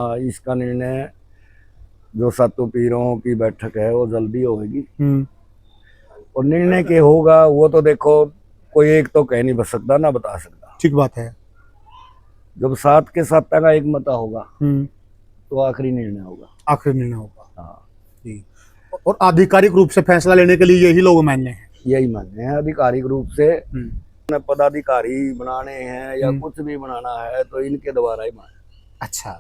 इसका निर्णय जो सातों पीरों की बैठक है वो जल्दी होगी। और निर्णय के होगा वो तो देखो कोई एक तो कह नहीं सकता ना बता सकता। ठीक बात है। जब सात के साता का एक मता होगा तो आखिरी निर्णय होगा। आखिरी निर्णय होगा। हाँ जी। और आधिकारिक रूप से फैसला लेने के लिए यही लोग मान्य हैं। यही मानने हैं आधिकारिक रूप से। पदाधिकारी बनाने हैं या कुछ भी बनाना है तो इनके द्वारा ही माने। अच्छा।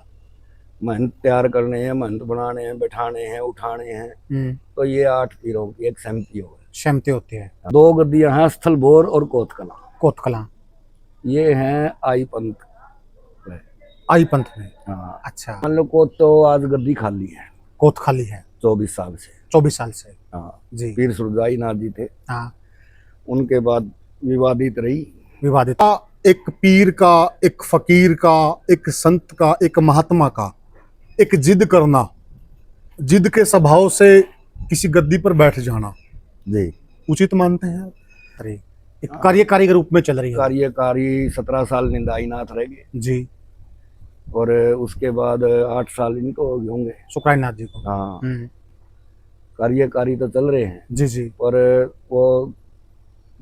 महंत तैयार करने हैं, महंत बनाने हैं, बैठाने हैं, उठाने हैं। तो ये 8 पीरों की एक सहमति हो गई। सहमति होती है। 2 गद्दियां हैं स्थल बोर और कोतकला। कोतकला ये हैं आई पंथ। आई पंथ में। हाँ। अच्छा। मान लो कोत तो आज गद्दी खाली है। कोत खाली है 24 साल से। 24 साल से। हाँ जी। पीर सुरजाई नाथ जी थे। हाँ। उनके बाद विवादित रही। विवादित। एक पीर का, एक फकीर का, एक संत का, एक महात्मा का एक जिद करना, जिद के स्वभाव से किसी गद्दी पर बैठ जाना जी उचित मानते हैं? अरे एक कार्यकारी के रूप में चल रही है। कार्यकारी 17 साल निंदाई नाथ रहेंगे जी। और उसके बाद 8 साल इनको होंगे सुखराय नाथ जी को। हाँ कार्यकारी तो चल रहे हैं। जी जी। और वो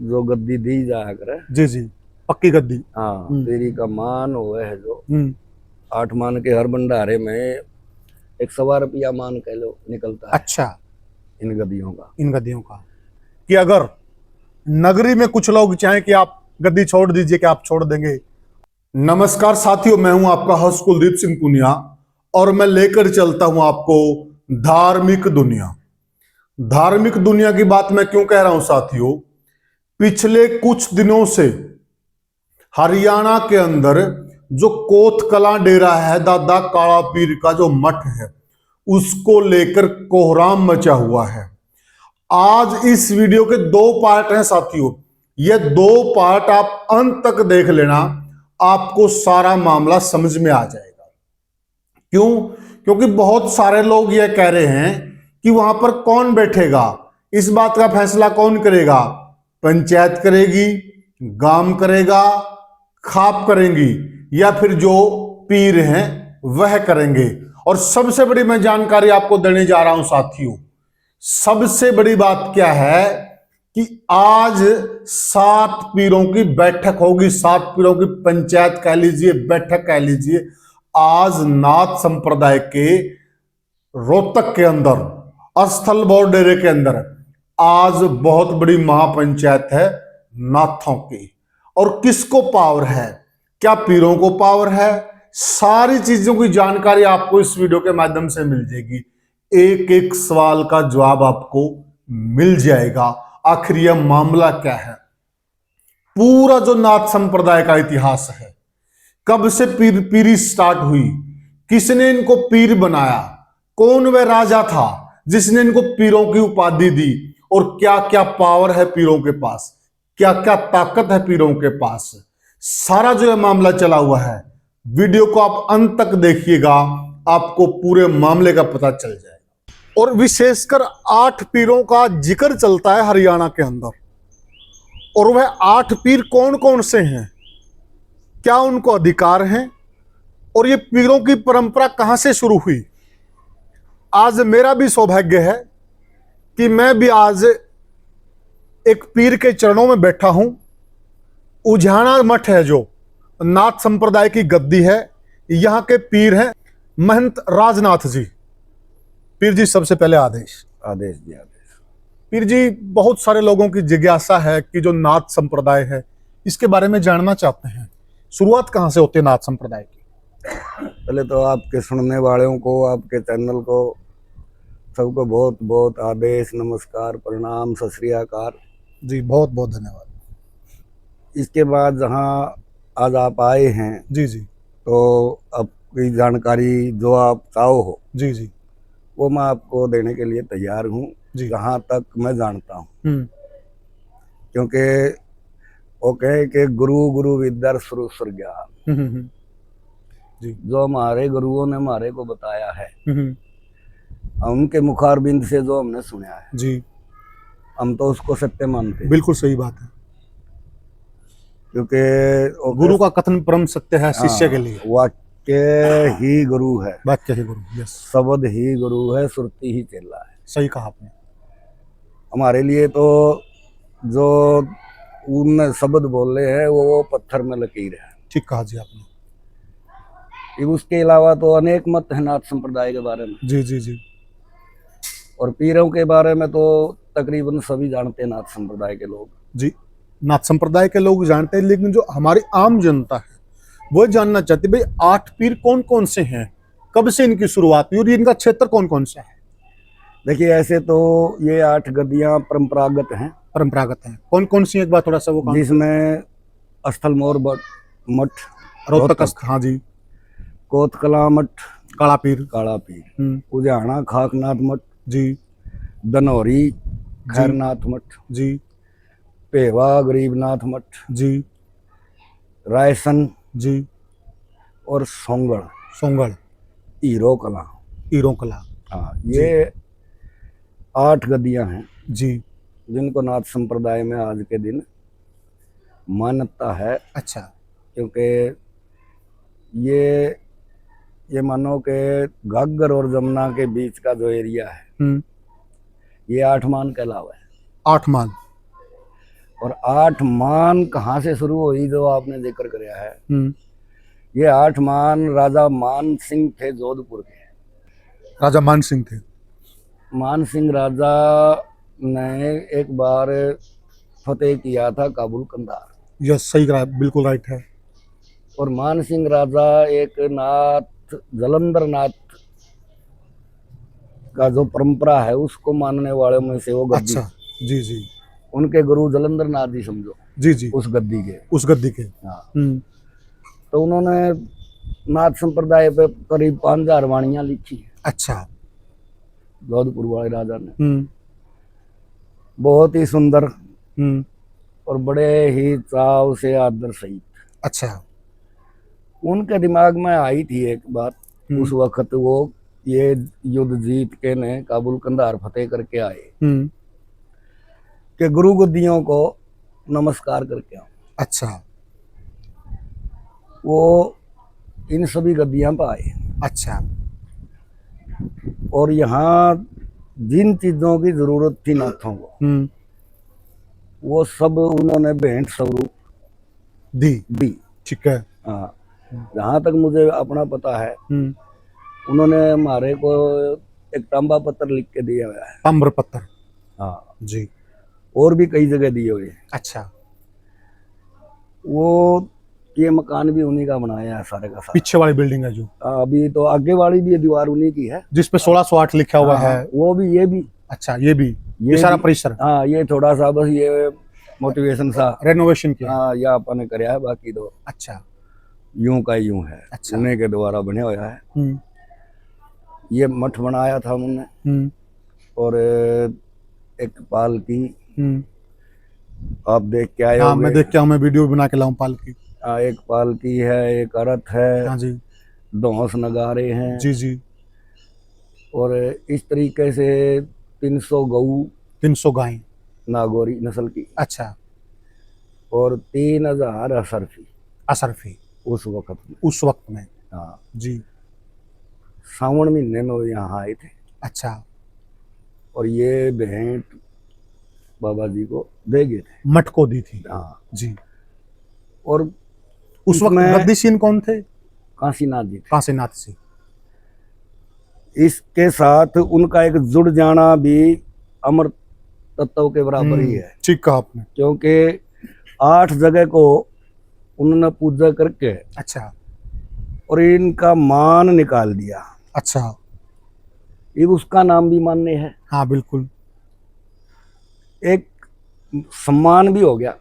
जो गद्दी दी जाया करे। जी जी। पक्की गद्दी। हाँ तेरी का मान हुआ है जो 8 मान के हर भंडारे में 100 रुपया मान कह लो निकलता है। अच्छा। इन गद्दियों का। इन गद्दियों का कि अगर नगरी में कुछ लोग चाहें कि आप गद्दी छोड़ दीजिए, कि आप छोड़ देंगे? नमस्कार साथियों, मैं हूं आपका होस्ट कुलदीप सिंह पुनिया और मैं लेकर चलता हूं आपको धार्मिक दुनिया। धार्मिक दुनिया की बात मैं क्यों कह रहा हूं साथियों? पिछले कुछ दिनों से हरियाणा के अंदर जो कोतकला डेरा है, दादा काला पीर का जो मठ है, उसको लेकर कोहराम मचा हुआ है। आज इस वीडियो के 2 पार्ट हैं साथियों। ये 2 पार्ट आप अंत तक देख लेना, आपको सारा मामला समझ में आ जाएगा। क्यों? क्योंकि बहुत सारे लोग ये कह रहे हैं कि वहां पर कौन बैठेगा, इस बात का फैसला कौन करेगा? पंचायत करेगी, गांव करेगा, खाप करेंगी, या फिर जो पीर हैं वह करेंगे। और सबसे बड़ी मैं जानकारी आपको देने जा रहा हूं साथियों। सबसे बड़ी बात क्या है कि आज 7 पीरों की बैठक होगी। 7 पीरों की पंचायत कह लीजिए, बैठक कह लीजिए। आज नाथ संप्रदाय के रोहतक के अंदर, स्थल बोर डेरे के अंदर आज बहुत बड़ी महापंचायत है नाथों की। और किसको पावर है, क्या पीरों को पावर है, सारी चीजों की जानकारी आपको इस वीडियो के माध्यम से मिल जाएगी। एक एक सवाल का जवाब आपको मिल जाएगा। आखिर यह मामला क्या है? पूरा जो नाथ संप्रदाय का इतिहास है, कब से पीरी स्टार्ट हुई, किसने इनको पीर बनाया, कौन वह राजा था जिसने इनको पीरों की उपाधि दी, और क्या क्या पावर है पीरों के पास, क्या क्या ताकत है पीरों के पास, सारा जो मामला चला हुआ है। वीडियो को आप अंत तक देखिएगा, आपको पूरे मामले का पता चल जाएगा। और विशेषकर 8 पीरों का जिक्र चलता है हरियाणा के अंदर, और वह 8 पीर कौन कौन से हैं, क्या उनको अधिकार हैं, और ये पीरों की परंपरा कहां से शुरू हुई। आज मेरा भी सौभाग्य है कि मैं भी आज एक पीर के चरणों में बैठा हूं। उझाना मठ है जो नाथ संप्रदाय की गद्दी है, यहां के पीर हैं महंत राजनाथ जी। पीर जी सबसे पहले आदेश दिया। पीर जी, बहुत सारे लोगों की जिज्ञासा है कि जो नाथ संप्रदाय है इसके बारे में जानना चाहते हैं। शुरुआत कहां से होती है नाथ संप्रदाय की? पहले तो आपके सुनने वालों को, आपके चैनल को, सबको बहुत बहुत आदेश, नमस्कार, प्रणाम, सत श्री अकाल जी। बहुत बहुत धन्यवाद। इसके बाद जहां आज आप आए हैं जी जी। तो आपकी जानकारी जो आप चाहो हो जी जी। वो मैं आपको देने के लिए तैयार हूँ, जहाँ तक मैं जानता हूँ। क्योंकि वो कहे कि गुरु गुरु विद्या सुर सुर ज्ञान, जी। जो हमारे गुरुओं ने हमारे को बताया है, उनके मुखारबिंद से जो हमने सुना है जी, हम तो उसको सत्य मानते हैं। बिल्कुल सही बात है, क्योंकि गुरु का कथन परम सत्य है शिष्य के लिए। वाक्य ही गुरु है, वाक्य ही गुरु, यस, शब्द ही गुरु है, सुरती ही चेला है। सही कहा आपने। हमारे लिए तो जो उन शब्द बोले हैं वो पत्थर में लकीर है। ठीक कहा जी आपने। उसके अलावा तो अनेक मत है नाथ संप्रदाय के बारे में। जी जी जी। और पीरों के बारे में तो तकरीबन सभी जानते हैं, नाथ संप्रदाय के लोग। जी, नाथ संप्रदाय के लोग जानते हैं, लेकिन जो हमारी आम जनता है वो जानना चाहती है भाई 8 पीर कौन कौन से हैं, कब से इनकी शुरुआत हुई और इनका क्षेत्र कौन कौन सा है। देखिए ऐसे तो ये 8 गद्दियां परंपरागत हैं। परंपरागत हैं, कौन कौन सी एक बार थोड़ा सा वो जिसमें स्थलमोर मठ, रोहतक, हाँ जी, कोतकला मठ, काला पीर, काला पीर, उजाना खाकनाथ मठ जी, दनौरी खैरनाथ मठ जी, पेवा गरीबनाथ मठ जी, रायसन जी, और सोंगड़ सोंगड़, हीरो कला। हीरो कला, हाँ, ये 8 गद्दियां हैं जी, जिनको नाथ संप्रदाय में आज के दिन मान्यता है। अच्छा, क्योंकि ये मानो कि घाघर और जमुना के बीच का जो एरिया है ये 8 मान कहलावा है। 8 मान। और 8 मान कहाँ से शुरू हुई जो आपने जिक्र कराया है, ये 8 मान राजा मान सिंह थे जोधपुर के। राजा मान सिंह थे। मान सिंह राजा ने एक बार फतेह किया था काबुल कंधार। यस, सही कहा, बिल्कुल राइट है। और मान सिंह राजा एक नाथ जलंधर नाथ का जो परंपरा है उसको मानने वालों में से वो गद्दी। अच्छा, जी जी, उनके गुरु जलंधर नाथ जी समझो, जी जी, उस गद्दी के। हाँ। तो उन्होंने नाथ संप्रदाय पे करीब 5000 वाणियां लिखी है। अच्छा, जोधपुर वाले राजा ने बहुत ही सुंदर और बड़े ही चाव से आदर सहित। अच्छा, उनके दिमाग में आई थी एक बात। उस वक्त वो ये युद्ध जीत के ने काबुल कंधार फतेह करके आए कि गुरु गद्दियों को नमस्कार करके आओ। अच्छा, वो इन सभी गद्दियां पर आए। अच्छा, और यहाँ जिन चीजों की जरूरत थी नाथों को वो सब उन्होंने भेंट स्वरूप दी। ठीक है। हाँ, जहाँ तक मुझे अपना पता है उन्होंने हमारे को एक तांबा पत्थर लिख के दिया हुआ है। ताम्र पत्थर, हाँ जी, और भी कई जगह दिए हुए हैं। अच्छा, वो ये मकान भी उन्हीं का बनाया है सारे का सारा। पीछे वाली बिल्डिंग है जो, अभी तो आगे वाली भी दीवार उन्हीं की है जिसपे 1608 लिखा हुआ है। वो भी, ये भी। अच्छा, ये सारा परिसर। हाँ, ये थोड़ा सा बस ये मोटिवेशन सा रेनोवेशन किया। हाँ, या अपन ने कराया है, बाकी तो अच्छा, यूं का यूं है। अच्छा, उन्हीं के द्वारा बने हुआ है। ये मठ बनाया था उन्होंने। और एक पालकी आप देख के आए हाँ, होंगे। मैं देख के आऊँ, मैं वीडियो बना के लाऊं पालकी। एक पालकी है, एक रथ है, हाँ जी, धौंस नगारे हैं। जी जी। और इस तरीके से 300 गऊ, 300 गायें नागौरी नस्ल की। अच्छा, और 3000 असरफी असरफी उस वक्त में। हाँ जी, सावन महीने में वो यहाँ आए थे। अच्छा, और ये भेंट बाबा जी को दे गए थे, मठ को दी थी। हाँ जी। और उस वक्त गद्दी सीन कौन थे? काशीनाथ जी थे। काशीनाथ जी। इसके साथ उनका एक जुड़ जाना भी अमर तत्व के बराबर ही है। ठीक कहा आपने। क्योंकि 8 जगह को उन्होंने पूजा करके, अच्छा, और इनका मान निकाल दिया। अच्छा, ये उसका नाम भी मान्य है। हाँ बिल्कुल। एक सम्मान भी हो गया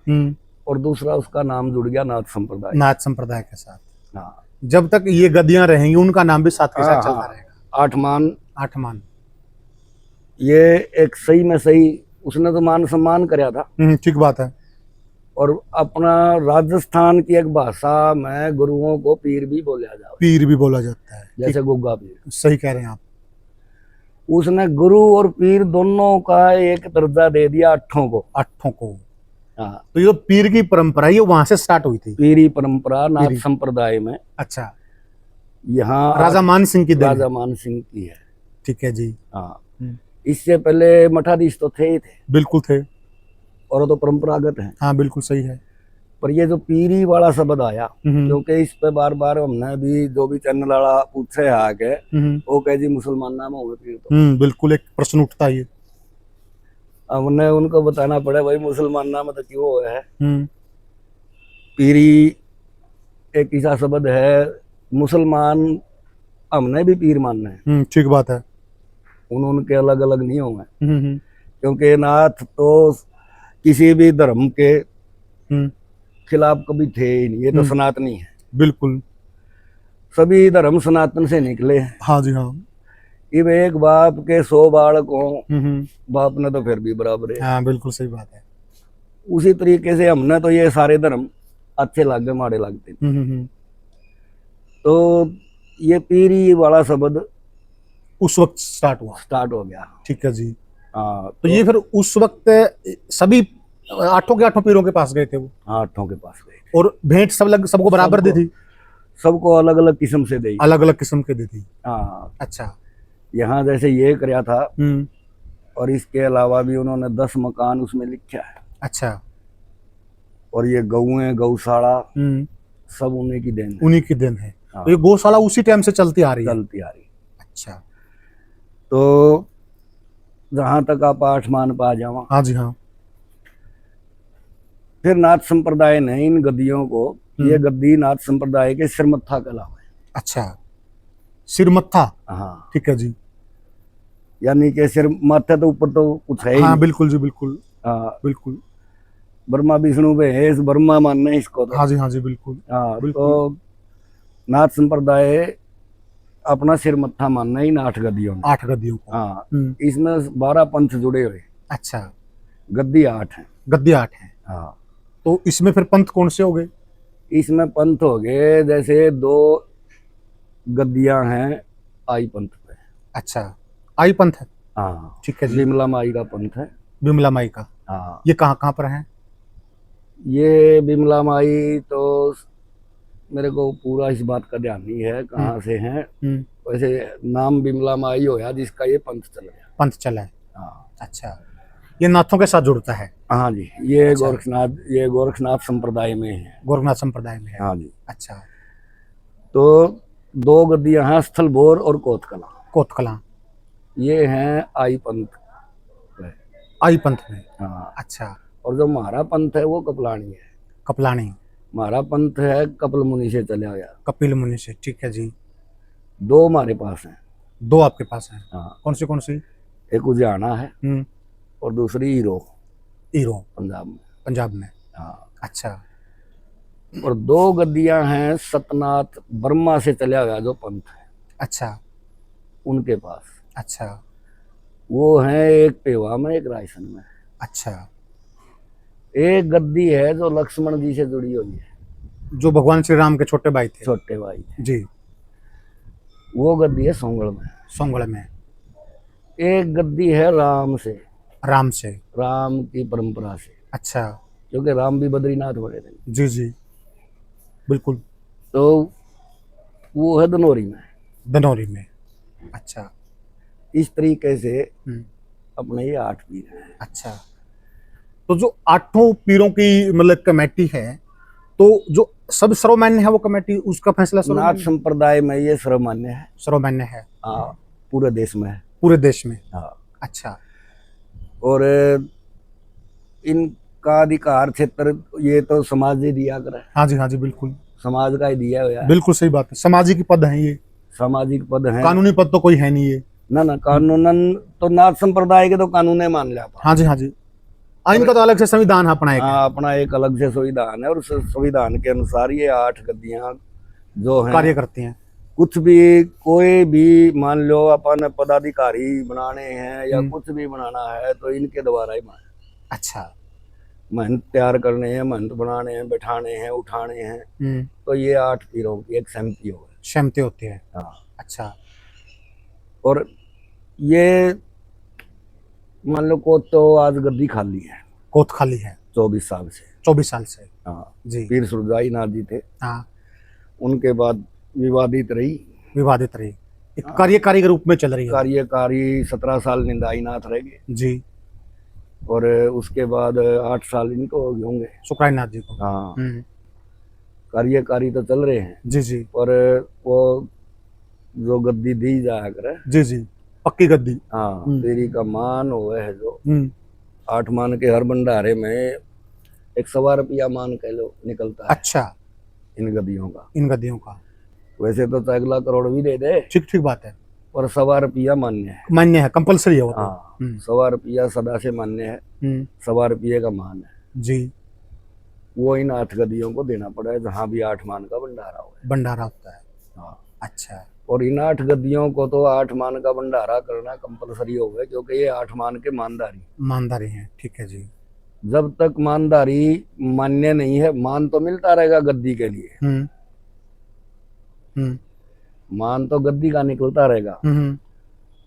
और दूसरा उसका नाम जुड़ गया नाथ संप्रदाय। नाथ संप्रदाय के साथ। हाँ, जब तक ये गद्दियां रहेंगी उनका नाम भी साथ के साथ चलता रहेगा। 8 मान। 8 मान, ये एक सही में सही उसने तो मान सम्मान कराया था। ठीक बात है। और अपना राजस्थान की एक भाषा में गुरुओं को पीर भी बोला जाता है। पीर भी बोला जाता है, जैसे गुग्गा पीर। सही कह रहे हैं आप। उसने गुरु और पीर दोनों का एक दर्जा दे दिया 8 को। 8 को। हाँ, तो ये पीर की परंपरा ये वहां से स्टार्ट हुई थी। पीरी परंपरा नाथ संप्रदाय में। अच्छा, यहाँ राजा मान सिंह की देन है। राजा मान सिंह की है। ठीक है जी। हाँ, इससे पहले मठाधीश तो थे ही थे, बिल्कुल थे। और वो तो परंपरागत है। हाँ बिल्कुल सही है। पर ये जो पीरी वाला शब्द आया, क्योंकि इस पे बार बार हमने भी जो भी चैनल वाला पूछे आके, वो कहे जी मुसलमान नाम हो गए पीर तो। बिल्कुल एक प्रश्न उठता है ये। हमने उनको बताना पड़ा भाई मुसलमान नाम तो क्यों हुआ है। पीरी एक ऐसा शब्द है, मुसलमान हमने भी पीर मानना है। ठीक बात है। उनके अलग अलग नहीं होंगे, क्योंकि नाथ तो किसी भी धर्म के खिलाफ कभी थे ही नहीं। ये तो सनातनी है। बिल्कुल सभी धर्म सनातन से निकले हैं। हाँ जी हाँ। इब एक बाप के 100 बालक हों, बाप ने तो फिर भी बराबर है। हाँ बिल्कुल सही बात है। उसी तरीके से हमने तो ये सारे धर्म अच्छे लगते माड़े लगते। तो ये पीरी वाला शब्द उस वक्त स्टार्ट हो गया। ठीक है जी। हाँ, तो ये फिर उस वक्त सभी 8 के 8 पीरों के पास गए थे वो। 8 के पास गए और भेंट सबको बराबर दी थी। सबको अलग अलग किस्म से दी, अलग अलग किस्म के दी थी। हाँ अच्छा। यहाँ जैसे ये कराया था, और इसके अलावा भी उन्होंने 10 मकान उसमें लिखा है। अच्छा। और ये गौएं गौशाला सब उन्हीं की देन है। उन्हीं की देन है। हाँ। तो ये गौशाला उसी टाइम से चलती आ रही है। अच्छा, तो जहां तक आप 8 मान पा जाओ। हाँ जी हाँ। फिर नाथ संप्रदाय ने इन गद्दियों को, ये गद्दी नाथ संप्रदाय के सिरमत्था कहलावे। अच्छा, सिरमत्था। हाँ ठीक है जी। यानी कि सिर माथे तो ऊपर तो कुछ है ही। हाँ बिल्कुल जी बिल्कुल। हाँ बिल्कुल। ब्रह्मा विष्णु महेश ब्रह्मा मानना है इसको तो। हाँ जी बिल्कुल। हाँ बिल्कुल। तो नाथ संप्रदाय अपना सिर मत्था मानना ही 8 गद्दियों में। 8 गद्दियों को। हाँ, इसमें 12 पंथ जुड़े हुए। अच्छा, गद्दी 8 है। गद्दी 8 है। हाँ, तो इसमें फिर पंथ कौन से हो गए? इसमें पंथ हो गए, जैसे 2 गद्दियां हैं आई पंथ पे। अच्छा, आई पंथ है। हाँ ठीक है जी। बिमला माई का पंथ है। बिमला माई का। हाँ, ये कहाँ पर है? ये बिमला माई तो मेरे को पूरा इस बात का ध्यान नहीं है कहाँ से है। वैसे नाम बिमला माई होया जिसका ये पंथ चल गया। पंथ चला है। हाँ। अच्छा, ये नाथों के साथ जुड़ता है। हाँ जी, ये अच्छा। गोरखनाथ संप्रदाय में है। गोरखनाथ संप्रदाय में है। हाँ जी। अच्छा, तो 2 गद्दियां हैं, स्थलभोर और कोतकला। कोतकला ये हैं आई पंथ में। आई पंथ में। हाँ। अच्छा। और जो हमारा पंथ है वो कपलानी है। कपलानी। हमारा पंथ है कपिल मुनि से चला गया। कपिल मुनि से। ठीक है जी। 2 हमारे पास हैं। 2 आपके पास हैं। हाँ। कौन सी? एक उजाना है और दूसरी हीरो पंजाब में। हाँ। अच्छा। और 2 गद्दियां हैं सतनाथ ब्रह्मा से चला गया जो पंथ है। अच्छा। उनके पास। अच्छा। वो है एक पेवा में, एक रायसन में। अच्छा। एक गद्दी है जो लक्ष्मण जी से जुड़ी हुई है, जो भगवान श्री राम के छोटे भाई थे। छोटे भाई जी। वो गद्दी है सोंगड़ में। सोंगड़ में। एक गद्दी है राम से, राम की परंपरा से। अच्छा। क्योंकि राम भी बद्रीनाथ बने थे। जी जी बिल्कुल। तो वो है धनौरी में। अच्छा। इस तरीके से अपने ये 8 पीर हैं। अच्छा, तो जो 8 पीरों की मतलब कमेटी है, तो जो सब सर्वमान्य है वो कमेटी, उसका फैसला नाथ संप्रदाय में ये सर्वमान्य है। सर्वमान्य है। हाँ, पूरे देश में है। पूरे देश में। हाँ। अच्छा। और इनका अधिकार क्षेत्र ये तो समाज ही दिया करे। हाँ जी बिल्कुल। समाज का ही दिया हुआ है। बिल्कुल सही बात है। सामाजिक पद हैं ये। सामाजिक पद है। कानूनी पद तो कोई है नहीं ये। ना कानूनन तो नाथ संप्रदाय के तो कानून मान लिया। हाँ जी। आइन का तो अलग से संविधान है अपना एक। हाँ, अपना एक अलग से संविधान है, और उस संविधान के अनुसार ये 8 गद्दियां जो हैं कार्य करती हैं। कुछ भी कोई भी मान लो अपन पदाधिकारी बनाने हैं या कुछ भी बनाना है तो इनके द्वारा ही बना। अच्छा। महंत तैयार करने हैं, महंत बनाने हैं, बैठाने हैं, उठाने हैं, तो ये 8 पीरों की एक सहमति होती है। हाँ। अच्छा। और ये मान लो कोत तो आज गद्दी खाली है। कोत खाली है 24 साल से। 24 साल से। हाँ जी। पीर सुरजाई नाथ जी थे। हाँ। उनके बाद विवादित रही। विवादित रही, एक कार्यकारी के रूप में चल रही है। कार्यकारी 17 साल निंदाई नाथ रह गए जी, और उसके बाद 8 साल इनको हो गए होंगे। सुखराय नाथ जी को। हाँ, कार्यकारी तो चल रहे हैं। जी जी पर वो जो गद्दी दी जाया करे, जी जी, पक्की गद्दी। हाँ, तेरी का मान हुआ है जो 8 मान के हर भंडारे में 100 रुपया मान कह लो निकलता है। अच्छा, इन गद्दियों का। इन गद्दियों का वैसे तो अगला करोड़ भी दे दे, ठीक ठीक बात है, पर 100 रुपया मान्य है। मान्य है, कंपलसरी है वो तो। हाँ, 100 रुपया सदा से मान्य है। 100 रुपये का मान है जी, वो इन 8 गद्दियों को देना पड़ा है, जहाँ भी 8 मान का भंडारा हो। भंडारा होता है। हाँ, अच्छा, और इन 8 गद्दियों को तो 8 मान का भंडारा करना कंपलसरी हो गया, क्योंकि ये 8 मान के मानदारी। ईमानदारी है, ठीक है जी। जब तक मानदारी मान्य नहीं है, मान तो मिलता रहेगा गद्दी के लिए, मान तो गद्दी का निकलता रहेगा,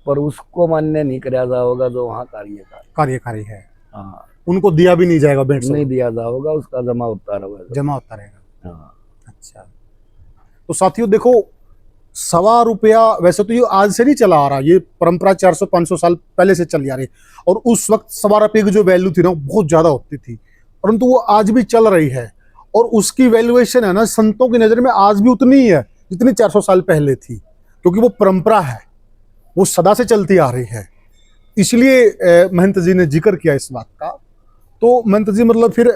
पर उसको मान्य नहीं कराया जाएगा जो वहाँ कार्यकारी है। हाँ, उनको दिया भी नहीं जाएगा, भेंट नहीं दिया जाएगा, उसका जमा होता रहेगा। जमा होता रहेगा। हाँ। अच्छा, तो साथियों देखो, 1.25 रुपया वैसे तो ये आज से नहीं चला आ रहा, ये परंपरा 400-500 साल पहले से चली आ रही, और उस वक्त 1.25 रुपये की जो वैल्यू थी ना, बहुत ज्यादा होती थी, परंतु वो आज भी चल रही है, और उसकी वैल्यूएशन है ना संतों की नजर में आज भी उतनी ही है जितनी 400 साल पहले थी, क्योंकि वो परंपरा है, वो सदा से चलती आ रही है। इसलिए महंत जी ने जिक्र किया इस बात का। तो महंत जी, मतलब फिर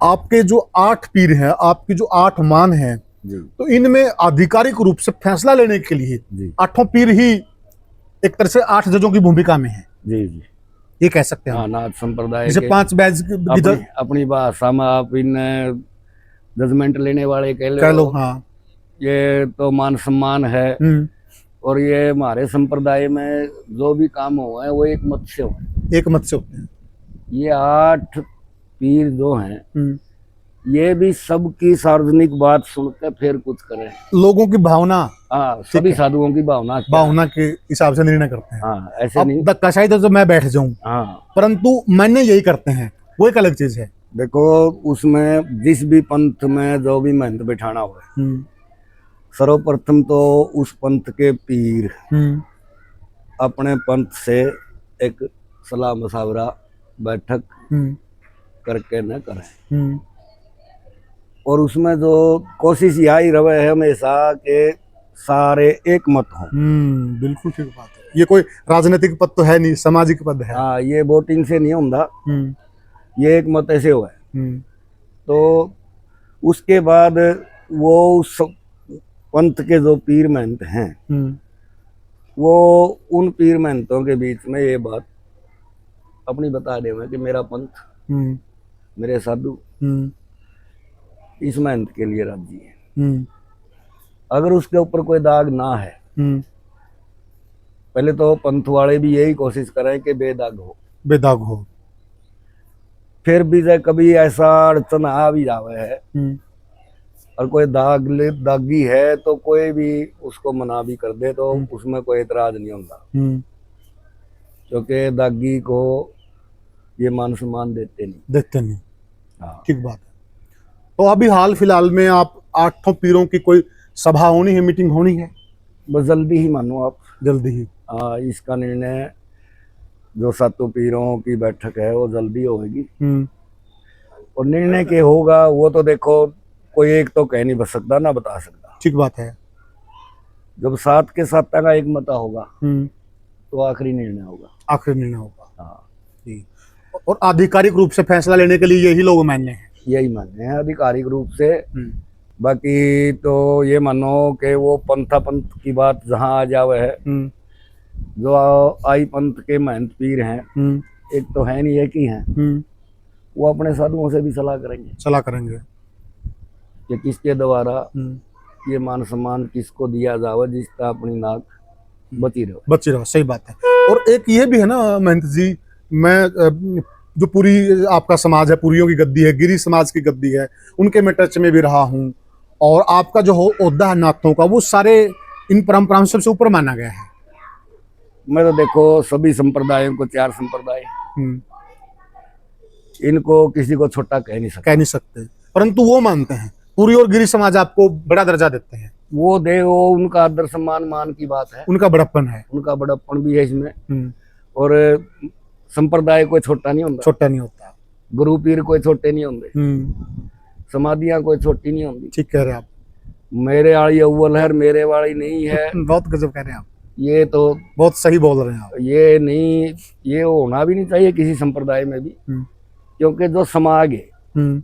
आपके जो 8 पीर हैं, आपकी जो 8 मान हैं, तो इनमें आधिकारिक रूप से फैसला लेने के लिए 8 पीर ही एक तरह से 8 जजों की भूमिका में है। जी जी, ये कह सकते हैं। हाँ, नाथ संप्रदाय जैसे 5 बैच अपनी भाषा में आप इन जजमेंट लेने वाले कह लो। हाँ, ये तो मान सम्मान है, और ये हमारे संप्रदाय में जो भी काम हुआ है वो एक मत से हुआ है। एक मत से होते हैं। ये 8 पीर जो हैं, ये भी सबकी सार्वजनिक बात सुनकर फिर कुछ करें, लोगों की भावना। हाँ, सभी साधुओं की भावना के हिसाब से निर्णय करते हैं। हाँ, ऐसे नहीं धक्काशाही तो मैं बैठ जाऊं, हाँ, परंतु मैंने यही करते हैं, वो एक अलग चीज है। देखो, उसमें जिस भी पंथ में जो भी महंत बैठाना हो, सर्वप्रथम तो उस पंथ के पीर अपने पंथ से एक सलाह मसावरा बैठक करके न करें, और उसमें जो कोशिश यही रहे है हमेशा के सारे एक मत हों। बिल्कुल ठीक बात है। ये कोई राजनीतिक पद तो है नहीं, सामाजिक पद है। हाँ, ये वोटिंग से नहीं होता, ये एक मत ऐसे हुआ है। तो उसके बाद वो उस पंथ के जो पीर महंत हैं, वो उन पीर महंतों के बीच में ये बात अपनी बता देवे कि मेरा पंथ, मेरे साधु इस महंत के लिए राजी है। अगर उसके ऊपर कोई दाग ना है, पहले तो पंथ वाले भी यही कोशिश करें कि बेदाग हो। फिर भी जब कभी ऐसा अड़चन आ भी जावे है और कोई दागी है, तो कोई भी उसको मना भी कर दे तो उसमें कोई एतराज नहीं होता, क्योंकि दागी को ये मान सम्मान देते नहीं। हाँ, ठीक बात है। तो अभी हाल फिलहाल में आप 8 पीरों की कोई सभा होनी है, मीटिंग होनी है? बस जल्दी ही मानो आप, जल्दी ही। इसका निर्णय जो 7 पीरों की बैठक है वो जल्दी होगी, और निर्णय के होगा वो तो देखो कोई एक तो कह नहीं सकता ना बता सकता। ठीक बात है। जब 7 के 7 का एक मता होगा तो आखिरी निर्णय होगा। हाँ, और आधिकारिक रूप से फैसला लेने के लिए यही लोग मान्य हैं। यही मान्य है आधिकारिक रूप से। बाकी तो ये मानो कि वो पंथ की बात जहाँ आ जावे है, जो आई पंथ के महंत पीर हैं, एक तो है नहीं, एक ही हैं, वो अपने साधुओं से भी सलाह करेंगे कि किसके द्वारा ये मान सम्मान किसको दिया जावे, जिसका अपनी नाक बची रहो। सही बात है। और एक ये भी है ना महंत जी, मैं जो पूरी आपका समाज है, पूरियों की गद्दी है, गिरी समाज की गद्दी है, उनके मैं टच में भी रहा हूँ, और आपका जो ओहदा है नाथों का, वो सारे इन परंपराओं सबसे ऊपर माना गया है। मैं तो देखो सभी संप्रदायों को 4 संप्रदाय, इनको किसी को छोटा कह नहीं सकते, परंतु वो मानते हैं, पूरी और गिरी समाज आपको बड़ा दर्जा देते हैं। वो दे, वो उनका आदर सम्मान मान की बात है, उनका बड़प्पन है। उनका बड़प्पन भी है इसमें। और संप्रदाय कोई छोटा नहीं होता, छोटा नहीं होता। गुरु पीर कोई छोटे नहीं होंगे, समाधियां कोई छोटी नहीं होंगी। ठीक कह रहे हैं आप। मेरे वाली अव्वल है, मेरे वाली नहीं है, बहुत गजब कह रहे हैं आप, ये तो बहुत सही बोल रहे हैं आप। ये नहीं, ये होना भी नहीं चाहिए किसी संप्रदाय में भी, क्योंकि जो समाज है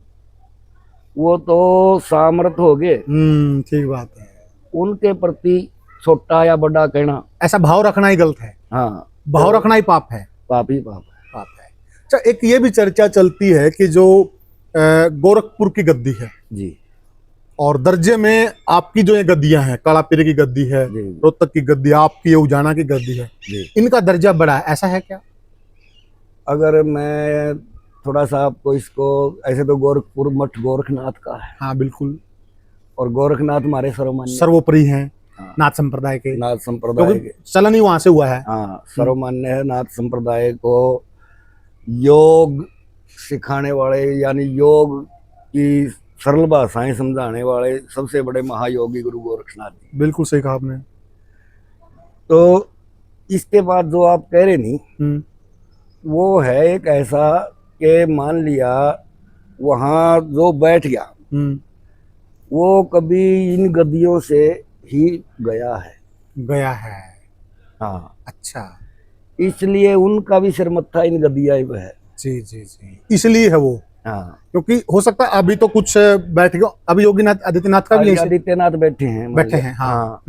वो तो सामर्थ हो गए, ठीक बात है। उनके प्रति छोटा या बड़ा कहना, ऐसा भाव रखना ही गलत है। हाँ, भाव रखना ही पाप है। पाप ही पाप है। पाप है। अच्छा, एक ये भी चर्चा चलती है कि जो गोरखपुर की गद्दी है जी, और दर्जे में आपकी जो ये गद्दियां हैं, कालापीर की गद्दी है, रोहतक की गद्दी, आपकी उजाना की गद्दी है, इनका दर्जा बड़ा है, ऐसा है क्या? अगर मैं थोड़ा सा आपको इसको, ऐसे तो गोरखपुर मठ गोरखनाथ का है। हाँ बिल्कुल। और गोरखनाथ हमारे सर्वमान्य, सर्वोपरि हैं। हाँ, नाथ संप्रदाय के, नाथ संप्रदाय के चलन ही वहां से हुआ है। हाँ, सर्वमान्य है। नाथ संप्रदाय को योग सिखाने वाले, यानी योग की सरल भाषाएं समझाने वाले सबसे बड़े महायोगी गुरु गोरखनाथ जी। बिल्कुल सही कहा आपने। तो इसके बाद जो आप कह रहे नहीं, वो है एक ऐसा कि मान लिया वहाँ जो बैठ गया, वो कभी इन गद्दियों से ही गया है। हाँ, अच्छा, इसलिए उनका भी सिरमत्था इन गद्दिया है। जी जी जी, इसलिए है वो। हाँ, क्योंकि हो सकता है अभी तो कुछ बैठ गए, अभी योगीनाथ आदित्यनाथ का भी आदित्यनाथ बैठे हैं। हाँ।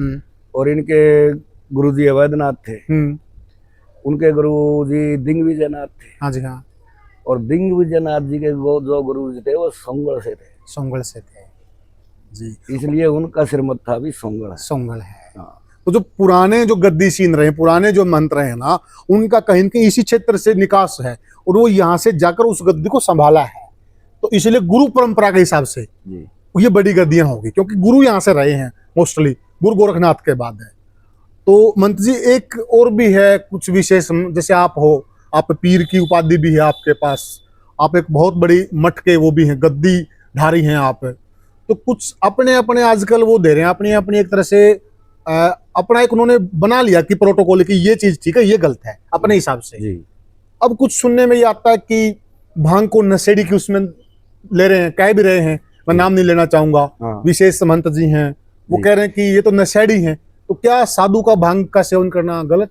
और इनके गुरुजी अवैधनाथ थे, उनके गुरुजी दिग्विजयनाथ थे। हाँ जी हाँ। और दिग्विजयनाथ जी के जो गुरुजी थे वो सोंगढ़ से थे। सोंगढ़ से थे जी, इसलिए उनका सिरमत्था भी सोंगढ़ है। सोंगढ़ है। हाँ। तो जो पुराने जो गद्दी सीन रहे, पुराने जो मंत्र हैं ना, उनका कहीं न कहीं इसी क्षेत्र से निकास है और वो यहाँ से जाकर उस गद्दी को संभाला है। तो इसलिए गुरु परंपरा के हिसाब से जी, ये बड़ी गद्दियां होगी, क्योंकि गुरु यहाँ से रहे हैं मोस्टली, गुरु गोरखनाथ के बाद है। तो मंत्र जी, एक और भी है कुछ विशेष, जैसे आप हो, आप पीर की उपाधि भी है आपके पास, आप एक बहुत बड़ी मठ के वो भी हैं, गद्दी धारी हैं आप। तो कुछ अपने अपने आजकल वो दे रहे हैं, अपनी अपनी एक तरह से अपना एक उन्होंने बना लिया कि प्रोटोकॉल की ये चीज ठीक है, ये गलत है अपने हिसाब से जी। अब कुछ सुनने में ये आता है कि भांग को नशेड़ी की उसमें ले रहे हैं, कह भी रहे हैं, मैं नाम नहीं लेना चाहूंगा। हाँ। विशेष समंत जी हैं, वो कह रहे हैं कि ये तो नशेड़ी हैं। तो क्या साधु का भांग का सेवन करना गलत